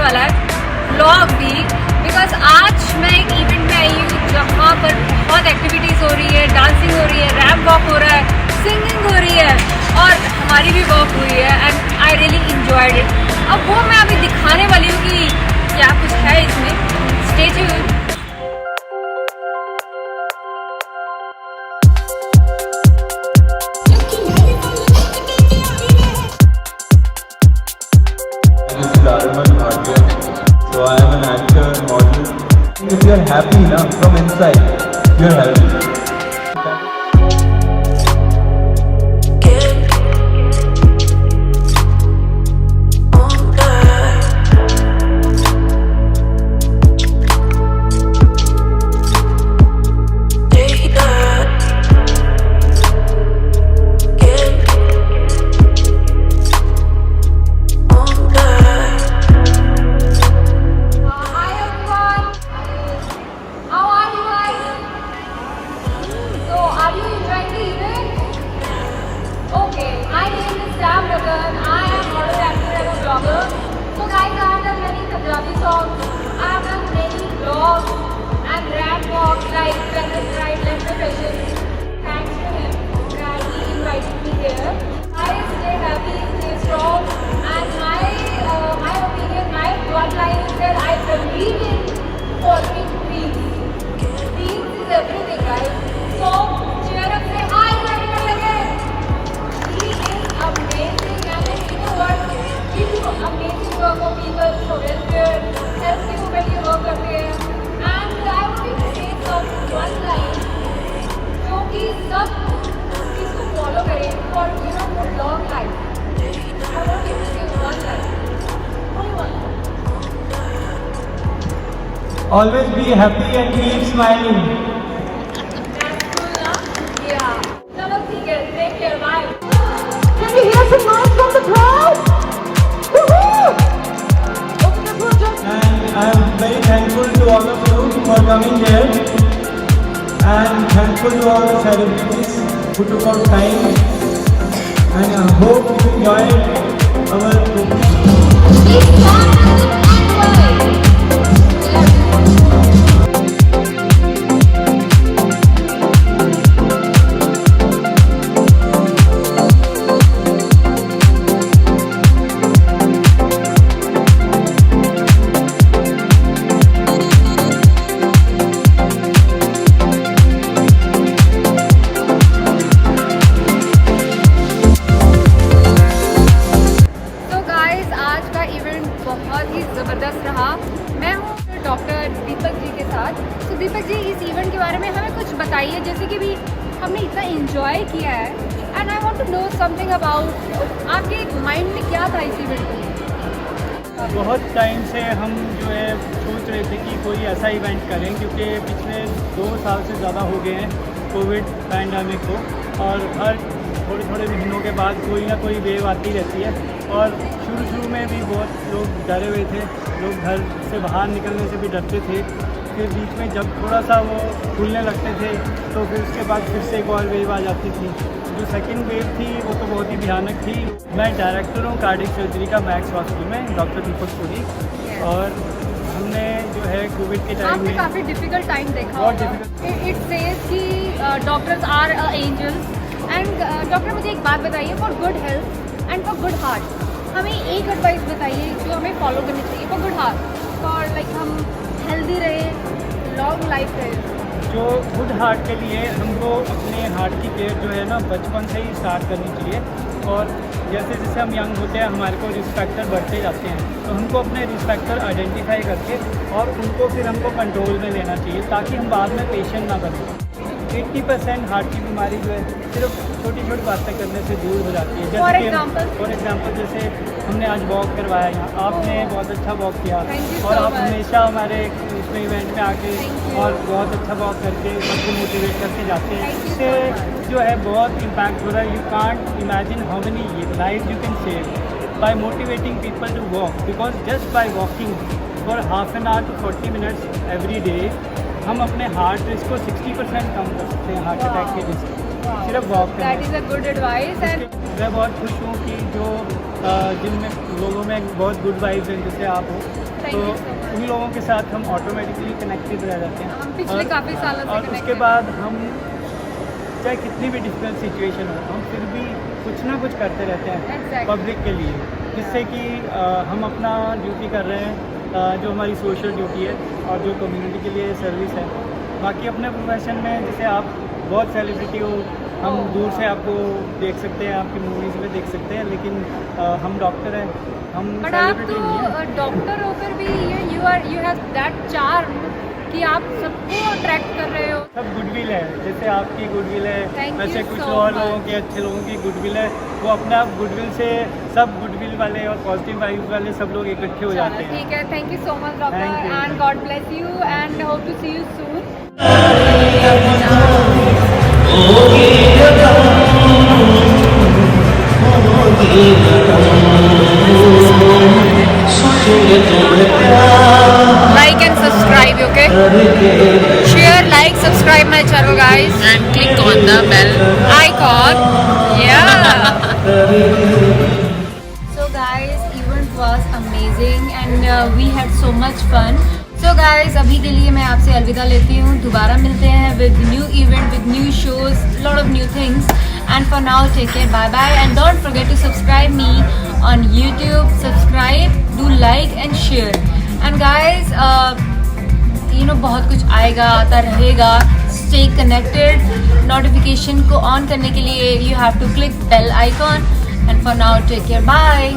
वाला है व्लॉग भी, बिकॉज आज मैं एक इवेंट में आई हूँ जहाँ पर बहुत एक्टिविटीज़ हो रही है, डांसिंग हो रही है, रैप वॉक हो रहा है, सिंगिंग हो रही है और हमारी भी वॉक हुई है and I really enjoyed it. अब वो मैं अभी दिखाने वाली हूँ कि क्या कुछ है इसमें। Stay tuned. So I am an actor, model. If you are happy now from inside, you are happy. Always be happy and keep smiling. Can we hear some noise from the crowd? Woohoo! And I am very thankful to all of you for coming here. And thankful to all the celebrities who took out time. And I hope you enjoyed our ज़बरदस्त रहा। मैं हूँ doctor Deepak ji के साथ। तो दीपक जी, इस event के बारे में हमें कुछ बताइए, जैसे कि भी हमने इतना एंजॉय किया है and I want to know something about, आपके माइंड में क्या था इस इवेंट में? बहुत टाइम से हम जो है सोच रहे थे कि कोई ऐसा इवेंट करें, क्योंकि पिछले 2 साल से ज़्यादा हो गए हैं कोविड पैंडमिक को, और हर थोड़े महीनों के बाद कोई ना कोई वेव आती रहती है। और शुरू में भी बहुत लोग डरे हुए थे, लोग घर से बाहर निकलने से भी डरते थे। फिर बीच में जब थोड़ा सा वो खुलने लगते थे तो फिर उसके बाद फिर से एक और वेव आ जाती थी। जो सेकंड वेव थी वो तो बहुत ही भयानक थी। मैं डायरेक्टर हूँ कार्डियक सर्जरी का मैक्स हॉस्पिटल में, डॉक्टर दीपक पुरी। और हमने जो है कोविड के टाइम में काफ़ी डिफ़िकल्ट टाइम देखा, बहुत डिफिकल्ट। इट सेज कि doctors are angels and doctor, मुझे एक बात बताइए, for good health and for good heart हमें एक एडवाइस बताइए जो हमें फॉलो करनी चाहिए for good heart, for like हम हेल्दी रहे, लॉन्ग लाइफ रहे। जो गुड हार्ट के लिए हमको अपने हार्ट की केयर जो है ना बचपन से ही स्टार्ट करनी चाहिए। और जैसे जैसे हम यंग होते हैं हमारे को रिस्क फैक्टर बढ़ते जाते हैं, तो हमको अपने रिस्क फैक्टर आइडेंटिफाई करके और उनको फिर हमको कंट्रोल में लेना चाहिए, ताकि हम बाद में पेशेंट ना बने। 80% हार्ट की बीमारी जो है सिर्फ छोटी छोटी बातें करने से दूर हो जाती है। जैसे फॉर एग्जांपल जैसे हमने आज वॉक करवाया यहाँ, आपने बहुत अच्छा वॉक किया और आप हमेशा हमारे इसमें इवेंट में आके और बहुत अच्छा वॉक करके सबको मोटिवेट करके जाते हैं। इससे जो है बहुत इम्पैक्ट हो रहा है। You can't imagine how many life you can save by motivating people to walk, because just by walking for half an hour to 40 minutes every day हम अपने हार्ट रिस्क को 60% कम कर सकते हैं, हार्ट अटैक के रिस्क। सिर्फ walk करना that is a good advice and मैं बहुत खुश हूँ कि जो जिन में लोगों में बहुत गुड वाइब्स हैं जैसे आप हो, Thank तो you so much. उन लोगों के साथ हम ऑटोमेटिकली कनेक्टेड रह जाते हैं। हम पिछले काफ़ी सालों से और उसके connected बाद हम चाहे कितनी भी डिफिकल्ट सिचुएशन हो, हम फिर भी कुछ ना कुछ करते रहते हैं Exactly. पब्लिक के लिए, जिससे कि हम अपना ड्यूटी कर रहे हैं, जो हमारी सोशल ड्यूटी है और जो कम्युनिटी के लिए सर्विस है। बाकी अपने प्रोफेशन में जैसे आप बहुत सेलिब्रिटी हो, हम दूर से आपको देख सकते हैं, आपकी मूवीज़ में देख सकते हैं, लेकिन हम डॉक्टर हैं, हम बट आप सेलिब्रिटी नहीं हैं। तो डॉक्टर होकर भी यू हैव दैट चार्म कि आप सबको अट्रैक्ट कर रहे हो। सब गुडविल है, जैसे आपकी गुडविल है, Thank वैसे you कुछ so और much. लोगों की, अच्छे लोगों की गुडविल है, वो अपने आप गुडविल से सब गुडविल वाले और पॉजिटिव वाइब्स वाले सब लोग इकट्ठे हो जाते हैं। ठीक है, thank you so much doctor Thank you. And God bless you and hope to see you soon. Like and subscribe, okay? Share, like, subscribe my channel, guys. And click on the bell. Icon. Yeah. So guys, event was amazing and we had so much fun. So guys, अभी के लिए मैं आपसे अलविदा लेती हूँ। दोबारा मिलते हैं with new event, with new shows, lot of new things. And for now, take care, bye bye, and don't forget to subscribe me on YouTube. Subscribe, do like and share. And guys, बहुत कुछ आएगा, आता रहेगा. Stay connected. Notification को on करने के लिए you have to click bell icon. And for now, take care, bye.